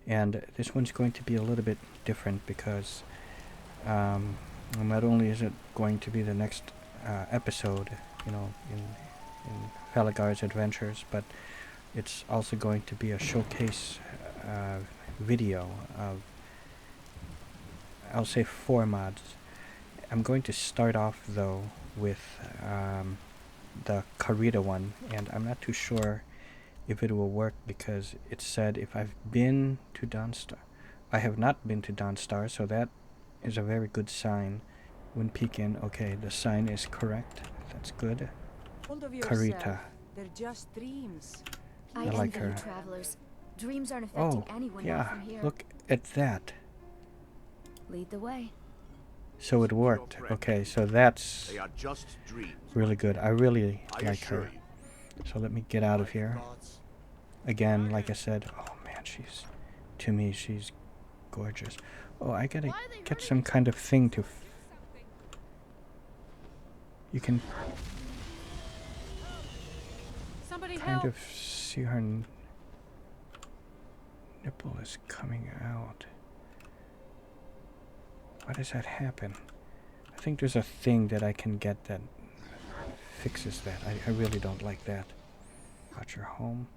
And this one's going to be a little bit different because not only is it going to be the next episode, you know, in Falagar's adventures, but it's also going to be a showcase video of, I'll say, 4 mods. I'm going to start off though with the Karita one, and I'm not too sure if it will work because it said if I've been to Dawnstar. I have not been to Dawnstar, so that is a very good sign. When peeking, okay, the sign is correct. That's good. Karita. They're just dreams. I like her. Travelers. Dreams aren't affecting anyone from here. Look at that. Lead the way. So it worked. Okay, so that's really good. I really like her. So let me get out of here. Again, like I said, oh man, to me, she's gorgeous. Oh, I gotta get some kind of thing to... You can kind of see her nipple is coming out. Why does that happen? I think there's a thing that I can get that fixes that. I really don't like that. Watch your home.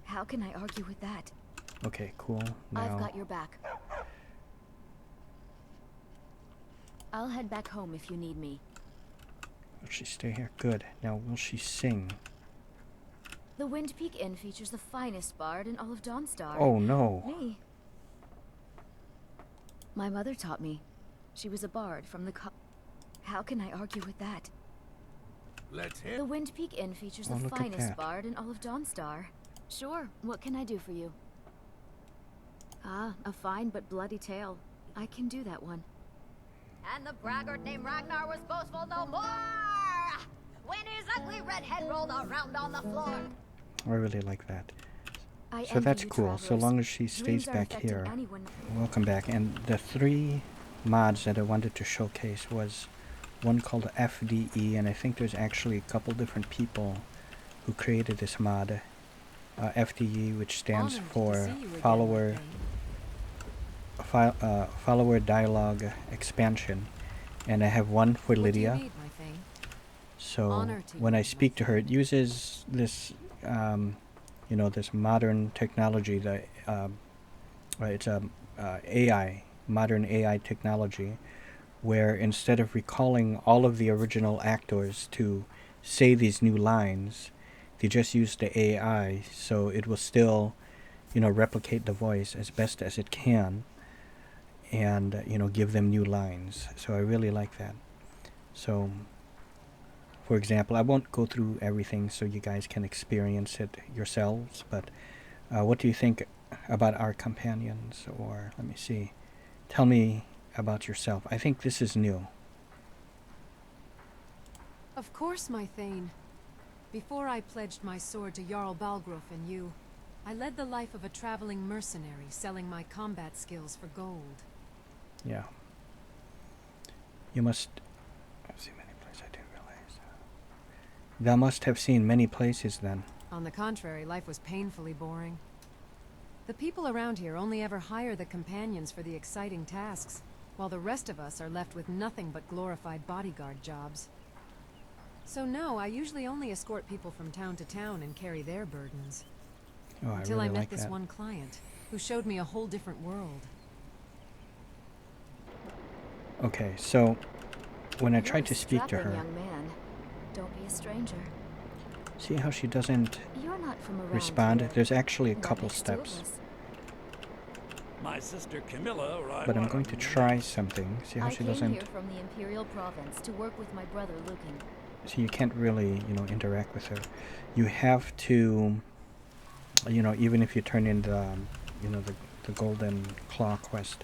How can I argue with that? Okay, cool. Now I've got your back. I'll head back home if you need me. Will she stay here? Good. Now, will she sing? The Wind Peak Inn features the finest bard in all of Dawnstar. Oh, no. Me. My mother taught me. She was a bard from the How can I argue with that? Let's hit. The Wind Peak Inn features the finest bard in all of Dawnstar. Sure, what can I do for you? Ah, a fine but bloody tale. I can do that one. And the braggart named Ragnar was boastful no more when his ugly red head rolled around on the floor. I really like that. So that's cool, so long as she stays back here. Welcome back. And the 3 mods that I wanted to showcase was one called FDE, and I think there's actually a couple different people who created this mod. FDE, which stands for Follower Dialogue Expansion. And I have one for Lydia. So when I speak to her, it uses this you know, this modern technology that it's a modern AI technology, where instead of recalling all of the original actors to say these new lines, they just use the AI, so it will still, you know, replicate the voice as best as it can, and you know, give them new lines. So I really like that. So for example, I won't go through everything so you guys can experience it yourselves, but what do you think about our companions? Or, let me see, tell me about yourself. I think this is new. Of course, my Thane. Before I pledged my sword to Jarl Balgruuf and you, I led the life of a traveling mercenary, selling my combat skills for gold. Yeah. You must... Thou must have seen many places, then. On the contrary, life was painfully boring. The people around here only ever hire the companions for the exciting tasks, while the rest of us are left with nothing but glorified bodyguard jobs. So no, I usually only escort people from town to town and carry their burdens. Oh, Until I met like this that. one client, who showed me a whole different world. Okay, so when I tried to speak to her... Young man. Don't be a stranger. See how she doesn't You're not from around respond? here. There's actually a That couple makes 2 of steps. us. My sister Camilla arrived. But I'm going to try something. See how I she came doesn't... here from the Imperial Province to work with my brother Lucan. So you can't really, you know, interact with her. You have to, you know, even if you turn in the, you know, the Golden Claw quest,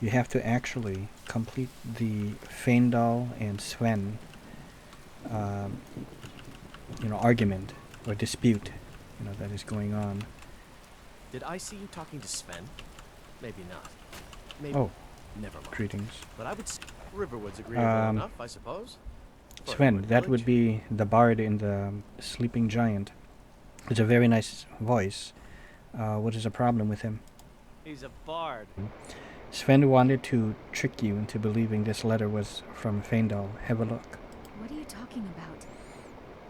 you have to actually complete the Feindal and Sven, you know, argument or dispute, you know, that is going on. Did I see you talking to Sven? Maybe not. Maybe. Oh, never mind. greetings. But I would say Riverwood's agreeable enough, I suppose. Sven, that would be the bard in the Sleeping Giant. It's a very nice voice, What is the problem with him? He's a bard. Sven wanted to trick you into believing this letter was from Feindal. Have a look. What are you talking about?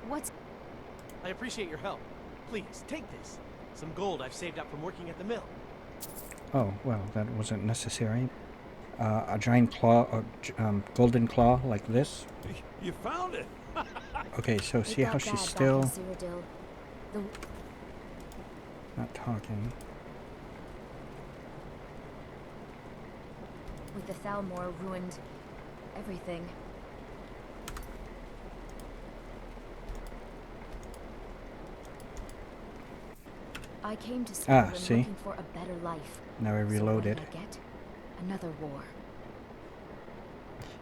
What's... I appreciate your help. Please, take this. Some gold I've saved up from working at the mill. Oh, well, that wasn't necessary. A giant claw, golden claw like this. You found it. Okay, so It see got how she's bad back still in Cyrodiil. The... not talking. With the Thalmor ruined everything. I came to Skyrim see? looking for a better life. Now I reloaded. So what did I get? Another war.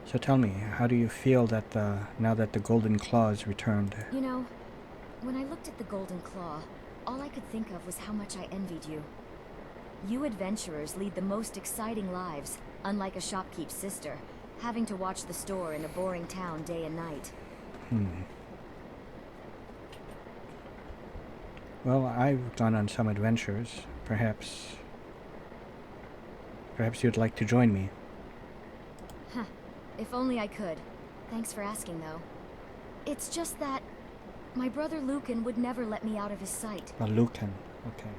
So tell me, how do you feel that now that the golden claw is returned? You know, when I looked at the Golden Claw, all I could think of was how much I envied you. You adventurers lead the most exciting lives, unlike a shopkeep's sister, having to watch the store in a boring town day and night. Well, I've gone on some adventures. Perhaps you'd like to join me. Huh. If only I could. Thanks for asking, though. It's just that my brother Lucan would never let me out of his sight. Lucan, okay.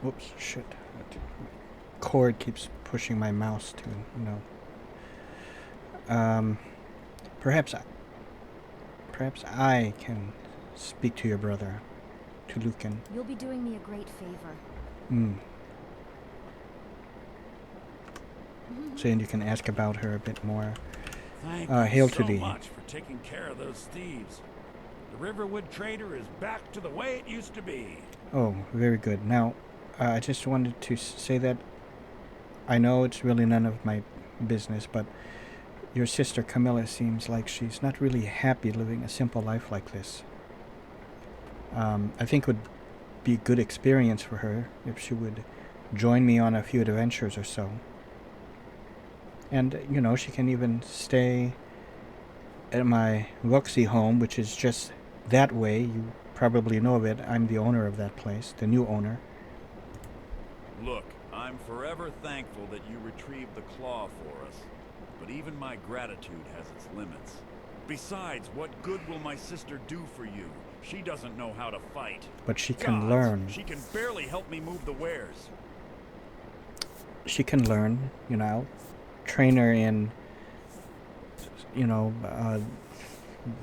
Oops, shit. That cord keeps pushing my mouse to, Perhaps I can speak to your brother, to Lucan. You'll be doing me a great favor. So and you can ask about her a bit more. Thank Hail you to so thee. much for taking care of those thieves. The Riverwood Trader is back to the way it used to be. Oh, very good. Now, I just wanted to say that I know it's really none of my business, but your sister Camilla seems like she's not really happy living a simple life like this. I think it would be a good experience for her if she would join me on a few adventures or so. And, she can even stay at my Voxy home, which is just that way. You probably know of it. I'm the owner of that place, the new owner. Look, I'm forever thankful that you retrieved the claw for us. But even my gratitude has its limits. Besides, what good will my sister do for you? She doesn't know how to fight. But she can Gods, learn. She can barely help me move the wares. She can learn, train her in,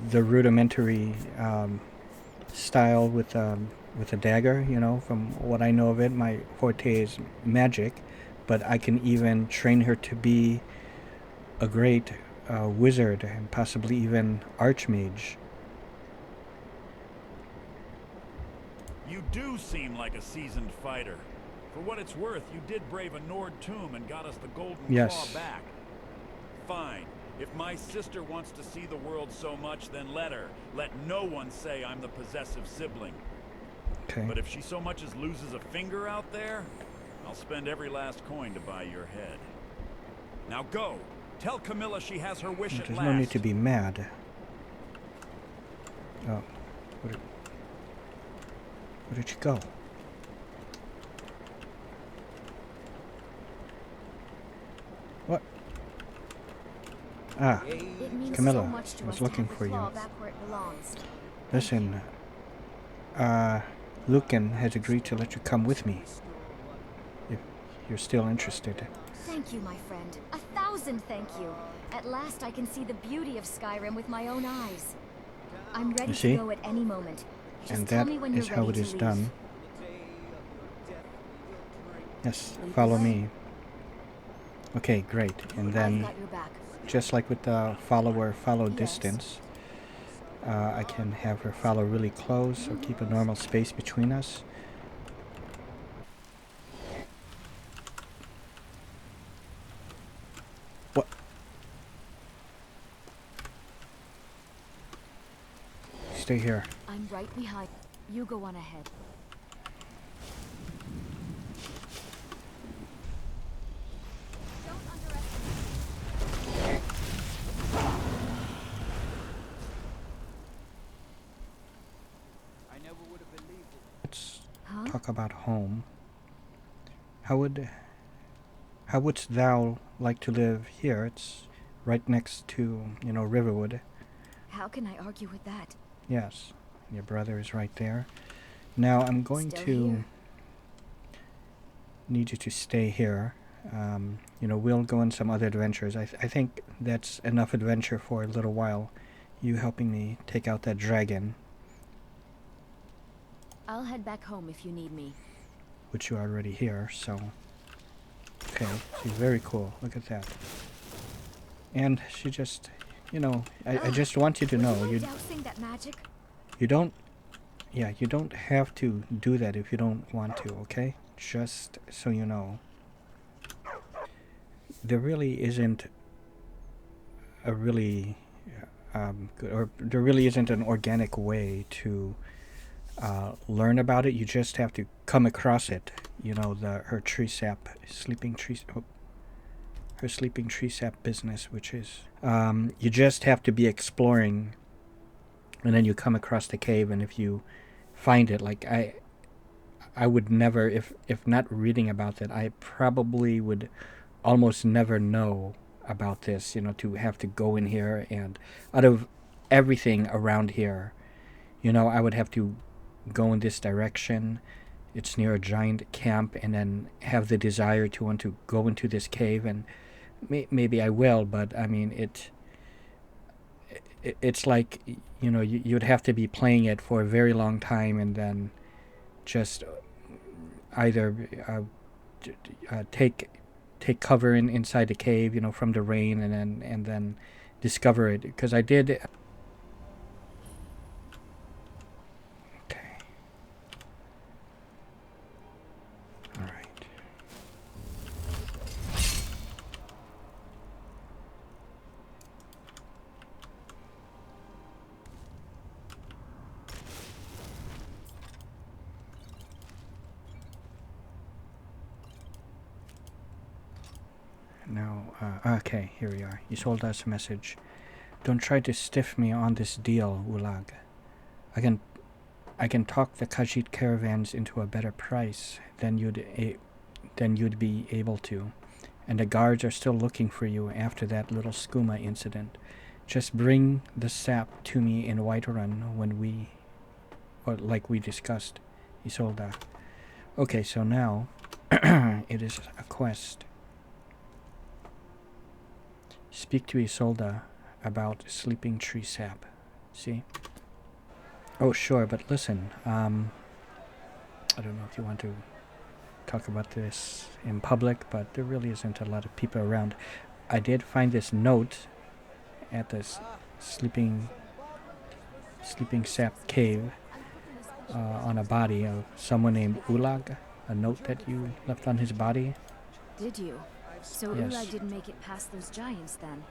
the rudimentary style with a dagger, from what I know of it. My forte is magic, but I can even train her to be a great wizard and possibly even archmage. You do seem like a seasoned fighter. For what it's worth, you did brave a Nord tomb and got us the golden claw back. Fine. If my sister wants to see the world so much, then let her. Let no one say I'm the possessive sibling. Okay. But if she so much as loses a finger out there, I'll spend every last coin to buy your head. Now go. Tell Camilla she has her wish at There's last. no need to be mad. Oh. Where did she go? What? Ah, It means Camilla, so much to I was us to looking have the for you. claw back where it belongs. Listen, Lucan has agreed to let you come with me, if you're still interested. Thank you, my friend. 1,000 thank you. At last I can see the beauty of Skyrim with my own eyes. I'm ready You see? to go at any moment. Just And tell that me when is you're how ready it to is leave. done. Yes, follow me. Okay, great. And I've then, got your back. just like with the follow Yes. distance, I can have her follow really close or keep a normal space between us. What? Stay here. I'm right behind. You go on ahead. Don't underestimate. Let's talk about home. How wouldst thou like to live here? It's right next to, Riverwood. How can I argue with that? Yes, your brother is right there. Now I'm going Still to here. need you to stay here. We'll go on some other adventures. I think that's enough adventure for a little while. You helping me take out that dragon, I'll head back home if you need me. which you are already here, so... Okay, she's very cool. Look at that. And she just, I just want you to know, Dousing that magic? you don't have to do that if you don't want to, okay? Just so you know. There really isn't a really there really isn't an organic way to learn about it. You just have to come across it. Her tree sap, her sleeping tree sap business, which is you just have to be exploring, and then you come across the cave, and if you find it, like I would never, if not reading about that, I probably would almost never know about this, to have to go in here, and out of everything around here, I would have to go in this direction. It's near a giant camp, and then have the desire to want to go into this cave, and maybe I will, but I mean, it's like, you'd have to be playing it for a very long time, and then just either take cover inside the cave, from the rain, and then discover it. Because I did. Okay. All right. Now, okay, here we are. Ysolda's message. Don't try to stiff me on this deal, Ulag. I can talk the Khajiit caravans into a better price than you'd be able to, and the guards are still looking for you after that little skooma incident. Just bring the sap to me in Whiterun like we discussed, Ysolda. Okay, so now it is a quest. Speak to Ysolda about sleeping tree sap. See? Oh, sure, but listen, I don't know if you want to talk about this in public, but there really isn't a lot of people around. I did find this note at this sleeping sap cave on a body of someone named Ulag. A note that you left on his body. Did you? So Yes. Ulag didn't make it past those giants then?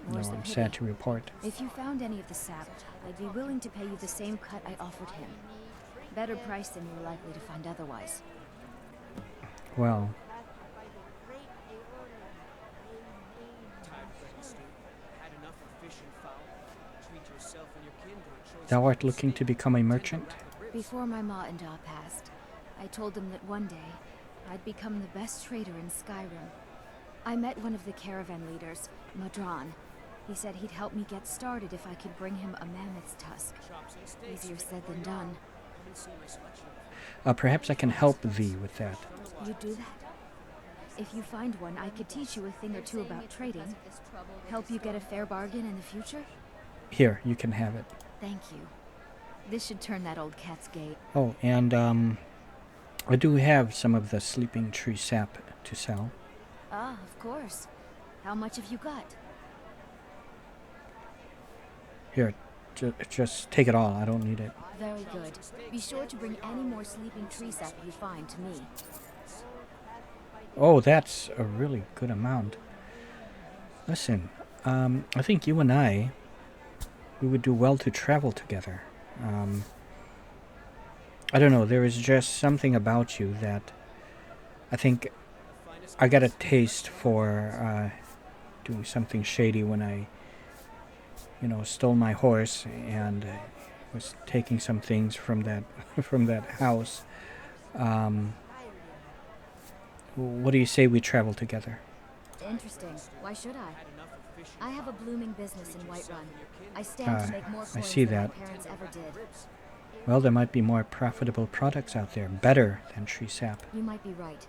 No, More's the I'm pity. sad to report. If you found any of the sap, I'd be willing to pay you the same cut I offered him. Better price than you're likely to find otherwise. Well, thou art looking to become a merchant? Before my ma and Da passed, I told them that one day I'd become the best trader in Skyrim. I met one of the caravan leaders, Madran. He said he'd help me get started if I could bring him a mammoth's tusk. Easier said than done. Perhaps I can help thee with that. You do that? If you find one, I could teach you a thing or two about trading. Help you get a fair bargain in the future? Here, you can have it. Thank you. This should turn that old cat's gate. Oh, and I do have some of the sleeping tree sap to sell. Ah, of course. How much have you got? Here, just take it all. I don't need it. Very good. Be sure to bring any more sleeping tree sap you find to me. Oh, that's a really good amount. Listen, I think you and we would do well to travel together. I don't know, there is just something about you that I think I got a taste for doing something shady when I, stole my horse and was taking some things from that from that house. What do you say we travel together? Interesting. Why should I? I have a blooming business in Whiterun. I stand to make more I coins see than that. my parents ever did. Well, there might be more profitable products out there, better than tree sap. You might be right.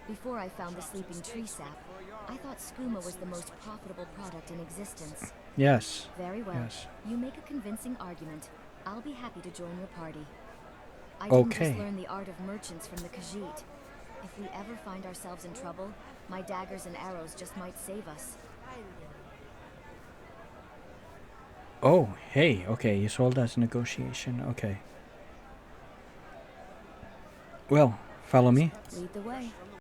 Before I found the sleeping tree sap, I thought skooma was the most profitable product in existence. Yes. Very well. Yes. You make a convincing argument. I'll be happy to join your party. I didn't just learn the art of merchants from the Khajiit. If we ever find ourselves in trouble, my daggers and arrows just might save us. Oh, hey, okay, Ysolda's negotiation, okay. Well, follow me. Lead the way.